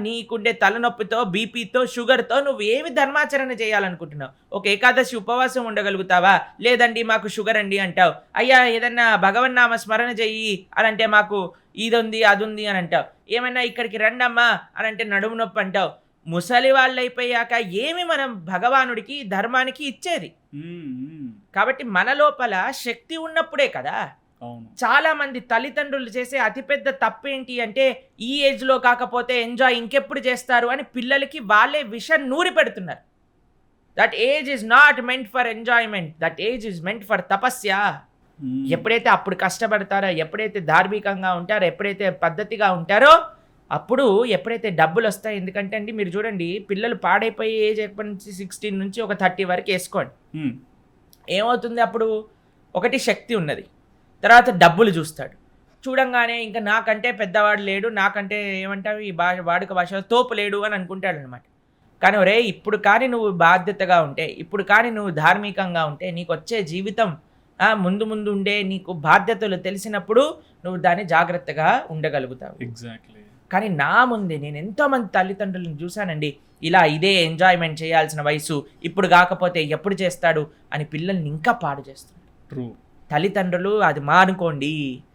నీకుండే తలనొప్పితో, బీపీతో, షుగర్‌తో నువ్వు ఏమి ధర్మాచరణ చేయాలనుకుంటున్నావు? ఒక ఏకాదశి ఉపవాసం ఉండగలుగుతావా? లేదండి మాకు షుగర్ అండి అంటావు. అయ్యా ఏదన్నా భగవన్నామ స్మరణ చెయ్యి అనంటే మాకు ఇదుంది, అదుంది అని అంటావు. ఏమన్నా ఇక్కడికి రండమ్మా అనంటే నడుము నొప్పి అంటావు. ముసలి వాళ్ళైపోయాక ఏమి మనం భగవానుడికి, ధర్మానికి ఇచ్చేది? కాబట్టి మన లోపల శక్తి ఉన్నప్పుడే కదా! అవును. చాలా మంది తల్లిదండ్రులు చేసే అతిపెద్ద తప్పేంటి అంటే, ఈ ఏజ్‌లో కాకపోతే ఎంజాయ్ ఇంకెప్పుడు చేస్తారు అని పిల్లలకి వాళ్ళే విషం నూరి పెడుతున్నారు. That age is not meant for enjoyment. That age is meant for tapasya. ఎప్పుడైతే అప్పుడు కష్టపడతారో, ఎప్పుడైతే ధార్మికంగా ఉంటారో, ఎప్పుడైతే పద్ధతిగా ఉంటారో, అప్పుడు ఎప్పుడైతే డబ్బులొస్తాయి. ఎందుకంటే అండి మీరు చూడండి పిల్లలు పాడైపోయే ఏజ్ ఎప్పటి నుంచి 16 నుంచి ఒక 30 వరకు ఏసుకోండి. ఏమవుతుంది అప్పుడు? ఒకటి శక్తి ఉన్నది. తర్వాత డబ్బులు చూస్తాడు. చూడంగానే ఇంకా నాకంటే పెద్దవాడు లేడు, నాకంటే ఏమంటావు ఈ వాడుక భాషలో తోపు లేడు అని అనుకుంటాడనమాట. కానీ ఒరేయ్ ఇప్పుడు కానీ నువ్వు బాధ్యతగా ఉంటే, ఇప్పుడు కానీ నువ్వు ధార్మికంగా ఉంటే, నీకొచ్చే జీవితం ముందు ముందు ఉండే నీకు బాధ్యతలు తెలిసినప్పుడు నువ్వు దాన్ని జాగ్రత్తగా ఉండగలుగుతావు. ఎగ్జాక్ట్లీ. కానీ నా ముందే నేను ఎంతోమంది తల్లిదండ్రులను చూశానండి. ఇలా ఇదే ఎంజాయ్మెంట్ చేయాల్సిన వయసు, ఇప్పుడు కాకపోతే ఎప్పుడు చేస్తాడు అని పిల్లల్ని ఇంకా పాడు చేస్తారు. ట్రూ. తల్లిదండ్రులు అది మానుకోండి.